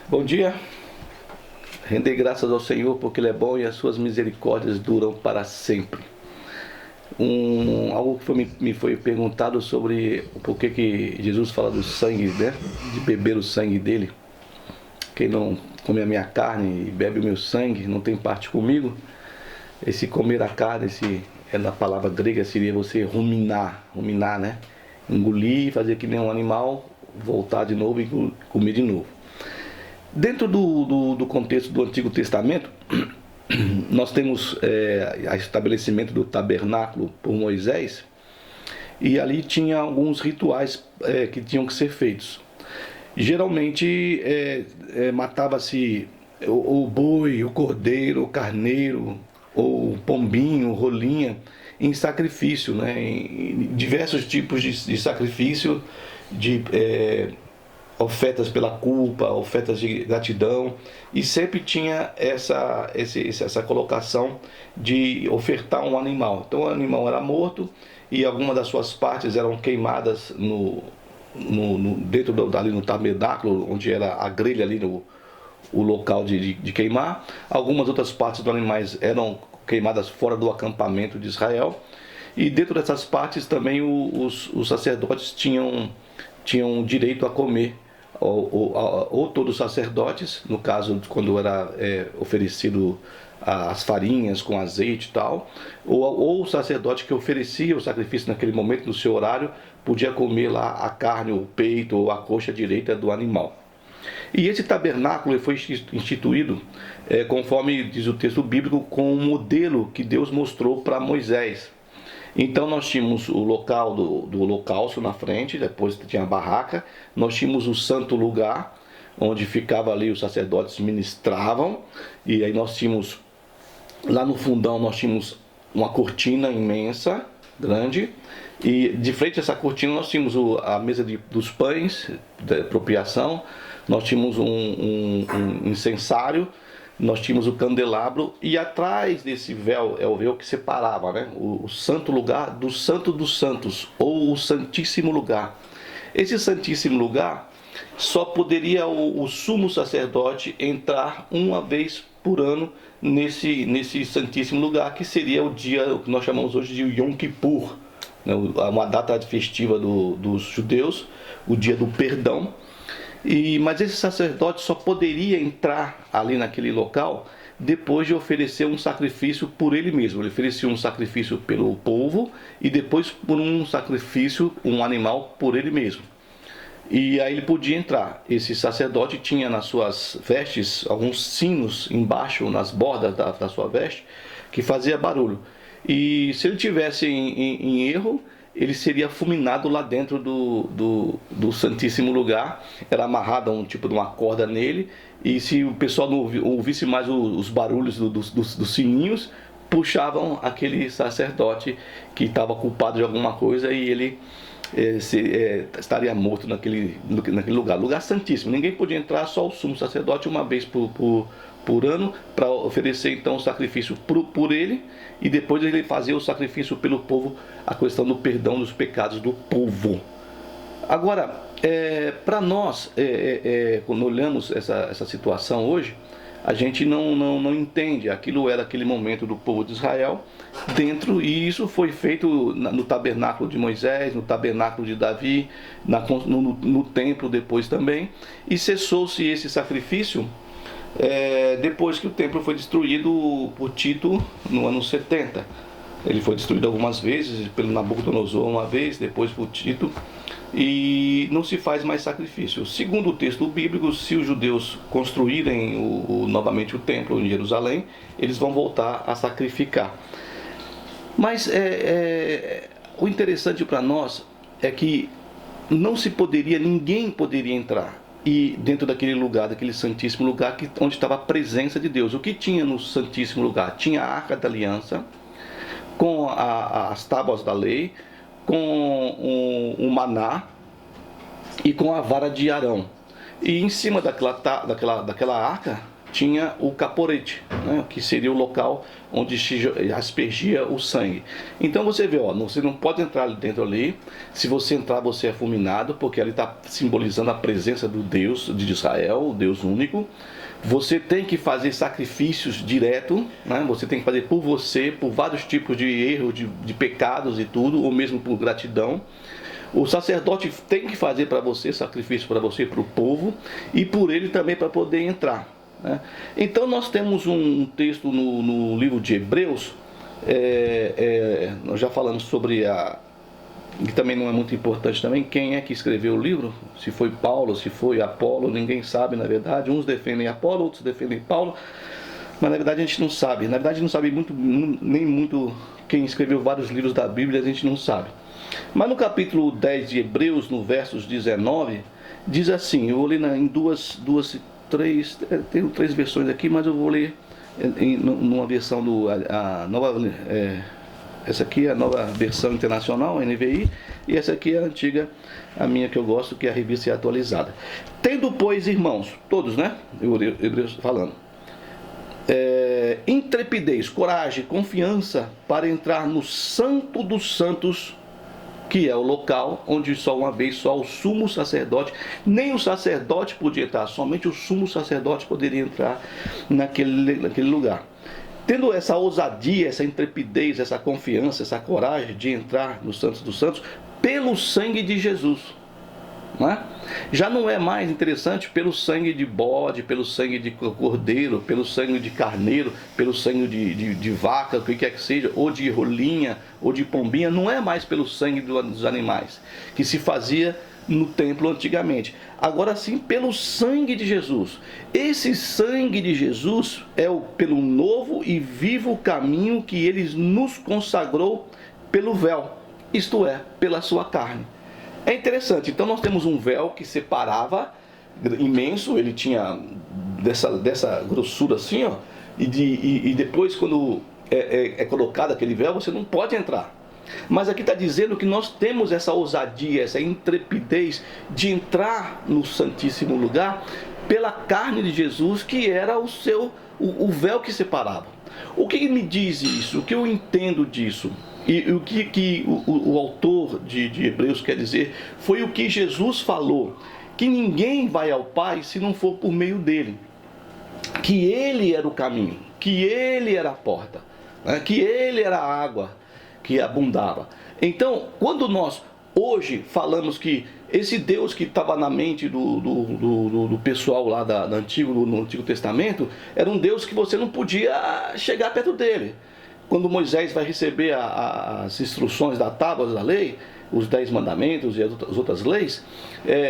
Bom dia, render graças ao Senhor porque Ele é bom e as suas misericórdias duram para sempre. Algo que me foi perguntado sobre o porquê que Jesus fala do sangue, né? De beber o sangue dele. Quem não come a minha carne e bebe o meu sangue não tem parte comigo. Esse comer a carne, na palavra grega, seria você ruminar, né? Engolir, fazer que nem um animal, voltar de novo e comer de novo. Dentro do contexto do Antigo Testamento, nós temos o estabelecimento do tabernáculo por Moisés, e ali tinha alguns rituais que tinham que ser feitos. Geralmente matava-se o boi, o cordeiro, o carneiro, o pombinho, rolinha, em sacrifício, né? Em diversos tipos de sacrifício, de ofertas pela culpa, ofertas de gratidão, e sempre tinha essa colocação de ofertar um animal. Então o animal era morto e algumas das suas partes eram queimadas dentro ali no tabernáculo, onde era a grelha ali, o local de queimar. Algumas outras partes dos animais eram queimadas fora do acampamento de Israel, e dentro dessas partes também os sacerdotes tinham direito a comer, ou todos os sacerdotes, no caso quando era oferecido as farinhas com azeite e tal, ou o sacerdote que oferecia o sacrifício naquele momento, no seu horário, podia comer lá a carne, o peito ou a coxa direita do animal. E esse tabernáculo foi instituído, conforme diz o texto bíblico, com um modelo que Deus mostrou para Moisés. Então nós tínhamos o local do holocausto na frente, depois tinha a barraca, nós tínhamos o santo lugar, onde ficava ali os sacerdotes ministravam, e aí nós tínhamos, lá no fundão nós tínhamos uma cortina imensa, grande, e de frente a essa cortina nós tínhamos a mesa dos pães, da apropriação, nós tínhamos um incensário, nós tínhamos o candelabro, e atrás desse véu, é o véu que separava, né, o santo lugar do santo dos santos, ou o santíssimo lugar. Esse santíssimo lugar só poderia o sumo sacerdote entrar uma vez por ano nesse santíssimo lugar, que seria o dia, o que nós chamamos hoje de Yom Kippur, né, uma data festiva dos judeus, o dia do perdão. Mas esse sacerdote só poderia entrar ali naquele local depois de oferecer um sacrifício por ele mesmo. Ele oferecia um sacrifício pelo povo e depois por um sacrifício, um animal, por ele mesmo. E aí ele podia entrar. Esse sacerdote tinha nas suas vestes alguns sinos embaixo, nas bordas da sua veste, que fazia barulho. E se ele tivesse em erro, ele seria fulminado lá dentro do Santíssimo Lugar. Era amarrado um tipo de uma corda nele, e se o pessoal não ouvisse mais os barulhos dos sininhos, puxavam aquele sacerdote que estava culpado de alguma coisa, e ele estaria morto naquele lugar santíssimo. Ninguém podia entrar, só o sumo sacerdote uma vez por ano, para oferecer então o sacrifício por ele, e depois ele fazia o sacrifício pelo povo, a questão do perdão dos pecados do povo. Agora, para nós, quando olhamos essa situação hoje, a gente não entende. Aquilo era aquele momento do povo de Israel dentro, e isso foi feito no tabernáculo de Moisés, no tabernáculo de Davi, no templo depois também, e cessou-se esse sacrifício depois que o templo foi destruído por Tito no ano 70. Ele foi destruído algumas vezes, pelo Nabucodonosor uma vez, depois por Tito, e não se faz mais sacrifício. Segundo o texto bíblico, se os judeus construírem novamente o templo em Jerusalém, eles vão voltar a sacrificar. Mas o interessante para nós é que ninguém poderia entrar e dentro daquele lugar, daquele santíssimo lugar, onde estava a presença de Deus. O que tinha no santíssimo lugar? Tinha a Arca da Aliança, com as tábuas da lei, com o maná e com a vara de Arão. E em cima daquela arca tinha o caporete, né, que seria o local onde se aspergia o sangue. Então você vê, ó, você não pode entrar dentro ali. Se você entrar, você é fulminado, porque ali está simbolizando a presença do Deus de Israel, o Deus único. Você tem que fazer sacrifícios direto, né? Você tem que fazer por você, por vários tipos de erros, de pecados e tudo, ou mesmo por gratidão. O sacerdote tem que fazer para você sacrifício, para você, para o povo, e por ele também para poder entrar, né? Então nós temos um texto no livro de Hebreus, nós já falamos sobre que também não é muito importante também, quem é que escreveu o livro, se foi Paulo, se foi Apolo, ninguém sabe na verdade. Uns defendem Apolo, outros defendem Paulo, mas na verdade a gente não sabe. Na verdade a gente não sabe nem muito quem escreveu vários livros da Bíblia, a gente não sabe. Mas no capítulo 10 de Hebreus, no versos 19, diz assim, eu vou ler tenho três versões aqui, mas eu vou ler numa versão essa aqui é a nova versão internacional, NVI, e essa aqui é a antiga, a minha que eu gosto, que é a revista atualizada. Tendo, pois, irmãos, todos, né? Hebreus falando, intrepidez, coragem, confiança para entrar no Santo dos Santos, que é o local onde só o sumo sacerdote, nem o sacerdote podia entrar, somente o sumo sacerdote poderia entrar naquele lugar. Tendo essa ousadia, essa intrepidez, essa confiança, essa coragem de entrar no Santo dos Santos, pelo sangue de Jesus. Não é? Já não é mais interessante pelo sangue de bode, pelo sangue de cordeiro, pelo sangue de carneiro, pelo sangue de vaca, o que quer que seja, ou de rolinha, ou de pombinha. Não é mais pelo sangue dos animais que se fazia no templo antigamente. Agora sim, pelo sangue de Jesus. Esse sangue de Jesus é pelo novo e vivo caminho que ele nos consagrou pelo véu, isto é, pela sua carne. É interessante, então nós temos um véu que separava, imenso, ele tinha dessa grossura assim, ó, e depois quando é colocado aquele véu, você não pode entrar. Mas aqui está dizendo que nós temos essa ousadia, essa intrepidez de entrar no Santíssimo Lugar pela carne de Jesus, que era o véu que separava. O que me diz isso? O que eu entendo disso? E o que o autor de Hebreus quer dizer foi o que Jesus falou, que ninguém vai ao Pai se não for por meio dele, que ele era o caminho, que ele era a porta, né? Que ele era a água que abundava. Então, quando nós hoje falamos que esse Deus que estava na mente do pessoal lá no Antigo Testamento, era um Deus que você não podia chegar perto dele. Quando Moisés vai receber as instruções da tábua da lei, os 10 mandamentos e as outras leis,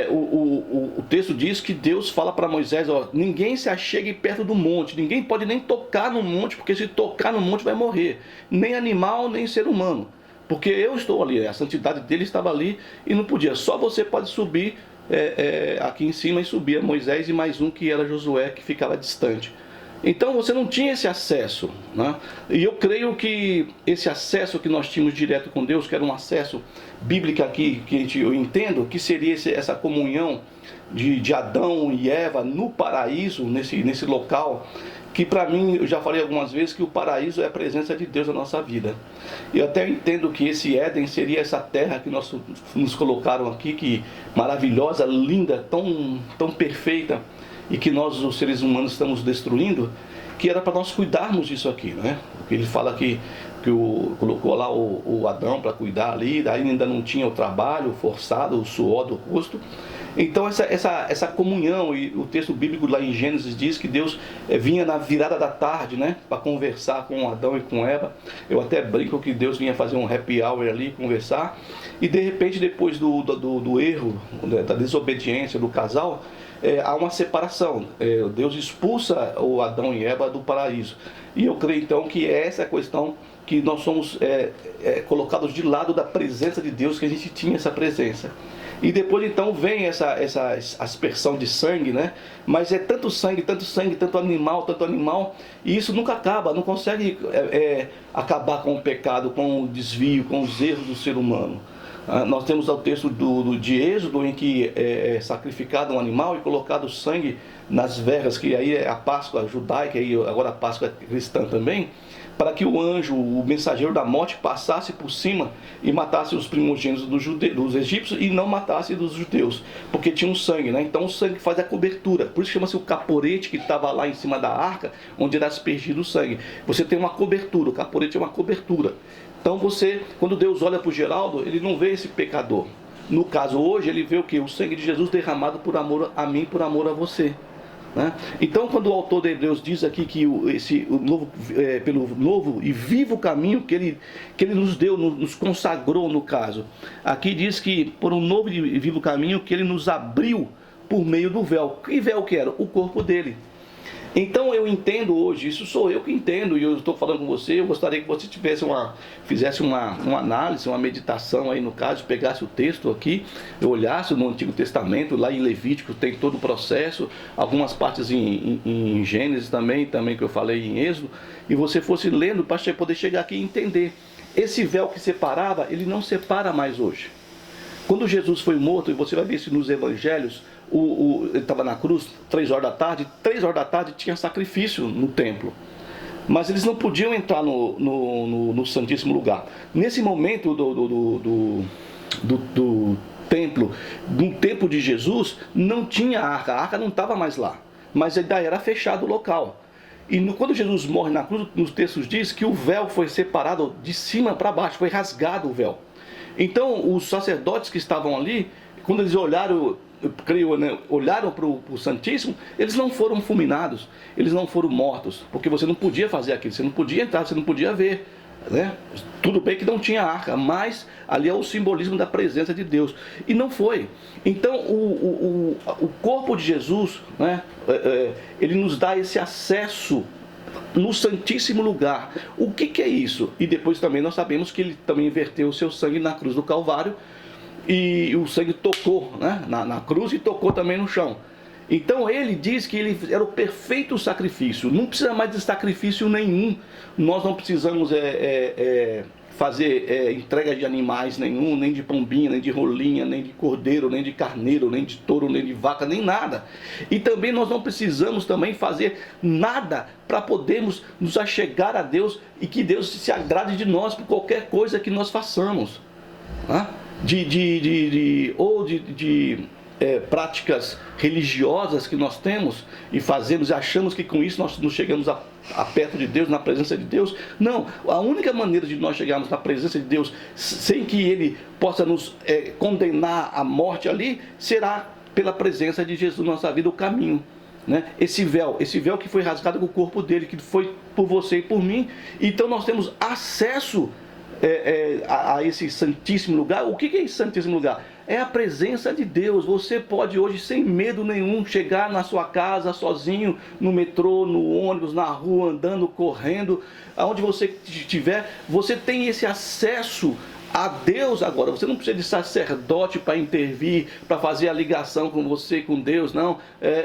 o texto diz que Deus fala para Moisés, ó, ninguém se achegue perto do monte, ninguém pode nem tocar no monte, porque se tocar no monte vai morrer, nem animal, nem ser humano, porque eu estou ali, a santidade dele estava ali e não podia, só você pode subir aqui em cima e subir a Moisés e mais um que era Josué, que ficava distante. Então você não tinha esse acesso, né? E eu creio que esse acesso que nós tínhamos direto com Deus, que era um acesso bíblico aqui, eu entendo que seria essa comunhão de Adão e Eva no paraíso, nesse local, que para mim, eu já falei algumas vezes que o paraíso é a presença de Deus na nossa vida. Eu até entendo que esse Éden seria essa terra que nos colocaram aqui, que maravilhosa, linda, tão perfeita, e que nós, os seres humanos, estamos destruindo, que era para nós cuidarmos disso aqui, né? Porque ele fala que colocou lá o Adão para cuidar ali, daí ainda não tinha o trabalho forçado, o suor do rosto. Então essa comunhão, e o texto bíblico lá em Gênesis diz que Deus vinha na virada da tarde, né, para conversar com Adão e com Eva. Eu até brinco que Deus vinha fazer um happy hour ali, conversar, e de repente depois do erro, da desobediência do casal, há uma separação. Deus expulsa o Adão e Eva do paraíso. E eu creio então que essa é a questão, que nós somos colocados de lado da presença de Deus, que a gente tinha essa presença. E depois então vem essa aspersão de sangue, né? Mas é tanto sangue, tanto animal, e isso nunca acaba, não consegue acabar com o pecado, com o desvio, com os erros do ser humano. Nós temos o texto de Êxodo, em que é sacrificado um animal e colocado o sangue nas vergas, que aí é a Páscoa judaica e agora a Páscoa cristã também, para que o anjo, o mensageiro da morte, passasse por cima e matasse os primogênitos dos egípcios e não matasse dos judeus, porque tinha um sangue, né? Então o sangue faz a cobertura, por isso chama-se o caporete que estava lá em cima da arca, onde era aspergido o sangue. Você tem uma cobertura, o caporete é uma cobertura. Então você, quando Deus olha para o Geraldo, ele não vê esse pecador. No caso hoje, ele vê o que? O sangue de Jesus derramado por amor a mim, por amor a você. Né? Então, quando o autor de Hebreus diz aqui que pelo novo e vivo caminho que ele nos deu, nos consagrou no caso, aqui diz que por um novo e vivo caminho que ele nos abriu por meio do véu. Que véu que era? O corpo dele. Então eu entendo hoje, isso sou eu que entendo, e eu estou falando com você, eu gostaria que você fizesse uma análise, uma meditação aí no caso, pegasse o texto aqui, olhasse no Antigo Testamento, lá em Levítico tem todo o processo, algumas partes em Gênesis também que eu falei em Êxodo, e você fosse lendo para poder chegar aqui e entender. Esse véu que separava, ele não separa mais hoje. Quando Jesus foi morto, e você vai ver isso nos evangelhos, ele estava na cruz, 3 horas da tarde tinha sacrifício no templo. Mas eles não podiam entrar no Santíssimo Lugar. Nesse momento do templo, no tempo de Jesus, não tinha arca, a arca não estava mais lá. Mas ainda era fechado o local. E quando Jesus morre na cruz, nos textos diz que o véu foi separado de cima para baixo, foi rasgado o véu. Então, os sacerdotes que estavam ali, quando eles olharam, eu creio, né, olharam para o Santíssimo, eles não foram fulminados, eles não foram mortos, porque você não podia fazer aquilo, você não podia entrar, você não podia ver. Né? Tudo bem que não tinha arca, mas ali é o simbolismo da presença de Deus. E não foi. Então, o corpo de Jesus, né, ele nos dá esse acesso no Santíssimo Lugar. O que é isso? E depois também nós sabemos que ele também verteu o seu sangue na cruz do Calvário, e o sangue tocou, né, na cruz e tocou também no chão. Então ele diz que ele era o perfeito sacrifício. Não precisa mais de sacrifício nenhum. Nós não precisamos fazer entrega de animais nenhum, nem de pombinha, nem de rolinha, nem de cordeiro, nem de carneiro, nem de touro, nem de vaca, nem nada. E também nós não precisamos também fazer nada para podermos nos achegar a Deus e que Deus se agrade de nós por qualquer coisa que nós façamos. Tá? Práticas religiosas que nós temos e fazemos e achamos que com isso nós nos chegamos a perto de Deus, na presença de Deus. Não, a única maneira de nós chegarmos na presença de Deus sem que Ele possa nos condenar à morte ali, será pela presença de Jesus na nossa vida, o caminho. Né? Esse véu que foi rasgado com o corpo dele, que foi por você e por mim. Então nós temos acesso a esse Santíssimo Lugar. O que é esse Santíssimo Lugar? É a presença de Deus. Você pode hoje, sem medo nenhum, chegar na sua casa sozinho, no metrô, no ônibus, na rua, andando, correndo, aonde você estiver. Você tem esse acesso a Deus agora. Você não precisa de sacerdote para intervir, para fazer a ligação com você, com Deus, não.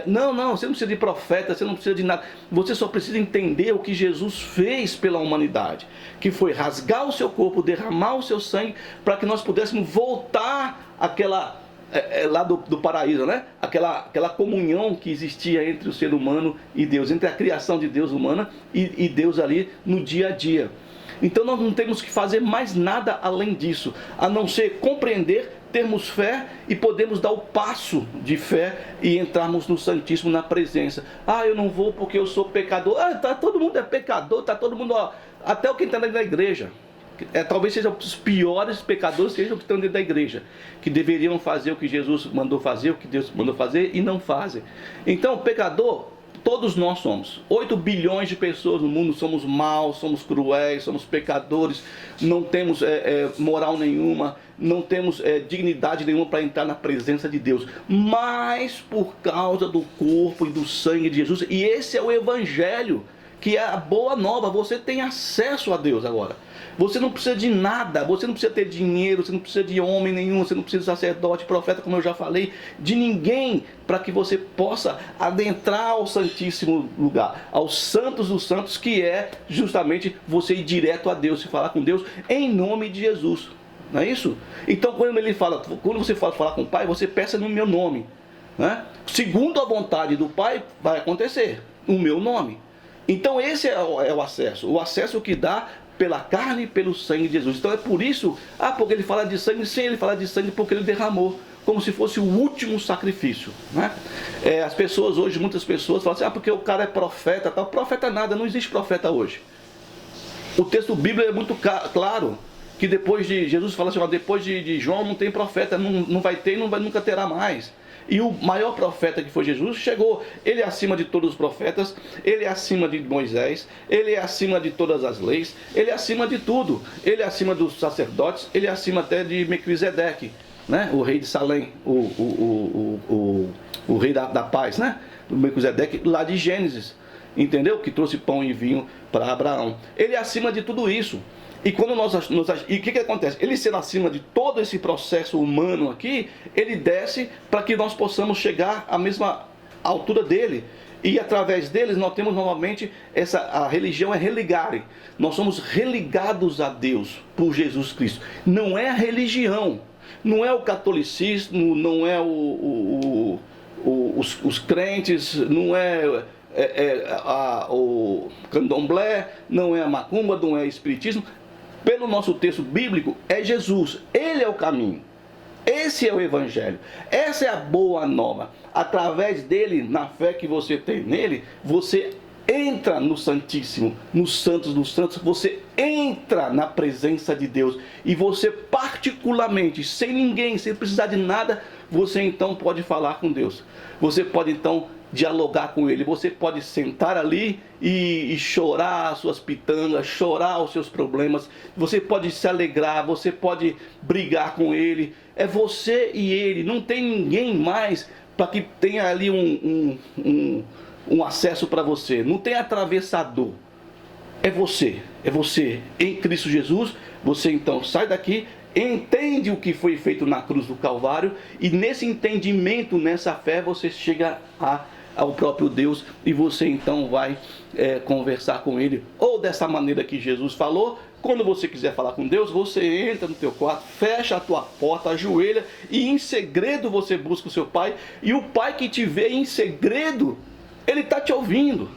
Não, você não precisa de profeta, você não precisa de nada. Você só precisa entender o que Jesus fez pela humanidade, que foi rasgar o seu corpo, derramar o seu sangue, para que nós pudéssemos voltar àquela lá do paraíso, né? Aquela comunhão que existia entre o ser humano e Deus, entre a criação de Deus humana e Deus ali no dia a dia. Então nós não temos que fazer mais nada além disso, a não ser compreender, termos fé e podemos dar o passo de fé e entrarmos no Santíssimo, na presença. Eu não vou porque eu sou pecador. Todo mundo é pecador, todo mundo, até o que está dentro da igreja. Talvez sejam os piores pecadores, sejam os que estão dentro da igreja, que deveriam fazer o que Jesus mandou fazer, o que Deus mandou fazer e não fazem. Então, pecador, todos nós somos. 8 bilhões de pessoas no mundo somos maus, somos cruéis, somos pecadores, não temos moral nenhuma, não temos dignidade nenhuma para entrar na presença de Deus. Mas por causa do corpo e do sangue de Jesus, e esse é o Evangelho, que é a boa nova, você tem acesso a Deus agora. Você não precisa de nada, você não precisa ter dinheiro, você não precisa de homem nenhum, você não precisa de sacerdote, profeta, como eu já falei, de ninguém, para que você possa adentrar ao Santíssimo Lugar, aos santos dos santos, que é justamente você ir direto a Deus, se falar com Deus, em nome de Jesus. não é isso? Então quando ele fala, quando você for falar com o Pai, você peça no meu nome, né? Segundo a vontade do Pai vai acontecer, no meu nome. Então esse é o acesso que dá pela carne e pelo sangue de Jesus. Então é por isso, porque ele fala de sangue, sim, ele fala de sangue porque ele derramou, como se fosse o último sacrifício, né? As pessoas hoje, muitas pessoas falam assim, porque o cara é profeta, tal. Profeta nada, não existe profeta hoje. O texto bíblico é muito claro, que depois de, Jesus fala assim, depois de João não tem profeta, não vai ter e nunca terá mais. E o maior profeta que foi Jesus chegou, ele é acima de todos os profetas, ele é acima de Moisés, ele é acima de todas as leis, ele é acima de tudo, ele é acima dos sacerdotes, ele é acima até de Melquisedeque, né? O rei de Salém, o rei da paz, né? O Melquisedeque lá de Gênesis, entendeu? Que trouxe pão e vinho para Abraão. Ele é acima de tudo isso. E quando e o que acontece? Ele sendo acima de todo esse processo humano aqui, ele desce para que nós possamos chegar à mesma altura dele. E através deles nós temos novamente a religião é religare. Nós somos religados a Deus por Jesus Cristo. Não é a religião, não é o catolicismo, não é os crentes, não é o candomblé, não é a macumba, não é o espiritismo. Pelo nosso texto bíblico, é Jesus. Ele é o caminho. Esse é o Evangelho. Essa é a boa nova. Através dele, na fé que você tem nele, você entra no Santíssimo, nos Santos dos Santos. Você entra na presença de Deus. E você particularmente, sem ninguém, sem precisar de nada, você então pode falar com Deus. Você pode então dialogar com ele, você pode sentar ali e chorar as suas pitangas, chorar os seus problemas, você pode se alegrar, você pode brigar com ele, é você e ele, não tem ninguém mais para que tenha ali um acesso para você, não tem atravessador, é você em Cristo Jesus. Você então sai daqui, entende o que foi feito na cruz do Calvário, e nesse entendimento, nessa fé, você chega ao próprio Deus, e você então vai conversar com ele, ou dessa maneira que Jesus falou. Quando você quiser falar com Deus, você entra no teu quarto, fecha a tua porta, ajoelha, e em segredo você busca o seu Pai, e o Pai que te vê em segredo, ele está te ouvindo.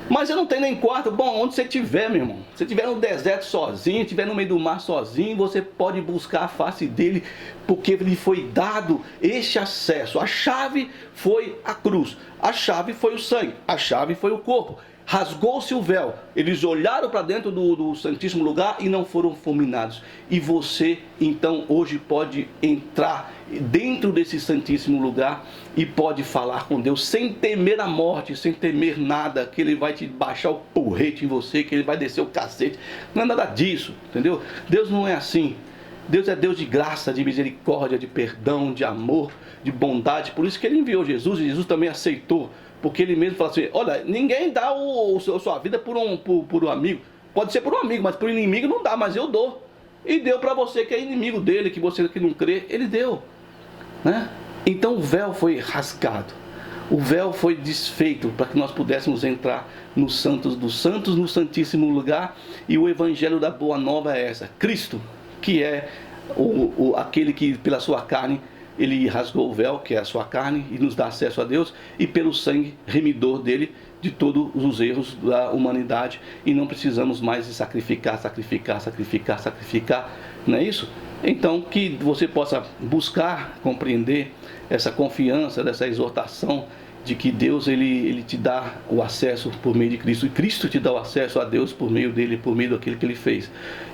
Mas eu não tenho nem quarto. Bom, onde você estiver, meu irmão, se estiver no deserto sozinho, estiver no meio do mar sozinho, você pode buscar a face dele, porque lhe foi dado este acesso. A chave foi a cruz, a chave foi o sangue, a chave foi o corpo. Rasgou-se o véu, eles olharam para dentro do Santíssimo Lugar e não foram fulminados. E você então hoje pode entrar dentro desse Santíssimo Lugar e pode falar com Deus sem temer a morte, sem temer nada, que ele vai te baixar o porrete em você, que ele vai descer o cacete. Não é nada disso, entendeu? Deus não é assim. Deus é Deus de graça, de misericórdia, de perdão, de amor, de bondade. Por isso que ele enviou Jesus, e Jesus também aceitou. Porque ele mesmo fala assim, olha, ninguém dá a sua vida por um amigo. Pode ser por um amigo, mas por um inimigo não dá, mas eu dou. E deu para você que é inimigo dele, que você que não crê, ele deu, né? Então o véu foi rasgado, o véu foi desfeito para que nós pudéssemos entrar nos santos dos santos, no Santíssimo Lugar. E o Evangelho da Boa Nova é essa: Cristo, que é aquele que pela sua carne ele rasgou o véu, que é a sua carne, e nos dá acesso a Deus, e pelo sangue remidor dele de todos os erros da humanidade, e não precisamos mais de sacrificar, não é isso? Então que você possa buscar compreender essa confiança, dessa exortação de que Deus ele te dá o acesso por meio de Cristo, e Cristo te dá o acesso a Deus por meio dele, por meio daquilo que ele fez.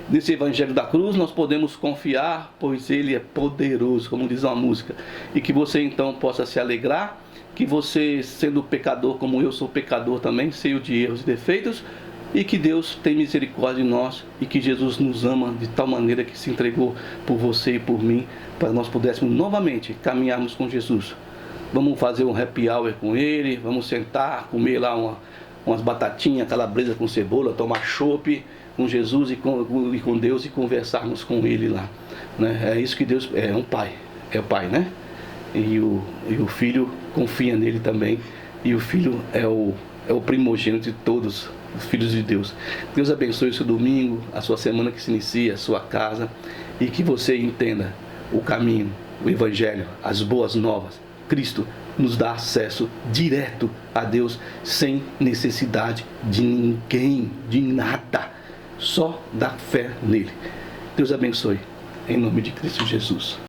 Nesse Evangelho da Cruz nós podemos confiar, pois ele é poderoso, como diz uma música, e que você então possa se alegrar, que você, sendo pecador como eu sou pecador também, cheio de erros e defeitos, e que Deus tem misericórdia de nós, e que Jesus nos ama de tal maneira que se entregou por você e por mim, para nós pudéssemos novamente caminharmos com Jesus. Vamos fazer um happy hour com ele, vamos sentar, comer lá umas batatinhas, calabresa com cebola, tomar chopp com Jesus e com Deus, e conversarmos com ele lá, né? É isso que Deus é, o Pai, né? E o Filho confia nele também, e o Filho é é o primogênito de todos os filhos de Deus. Deus abençoe o seu domingo, a sua semana que se inicia, a sua casa, e que você entenda o caminho, o Evangelho, as boas novas. Cristo nos dá acesso direto a Deus sem necessidade de ninguém, de nada, só da fé nele. Deus abençoe, em nome de Cristo Jesus.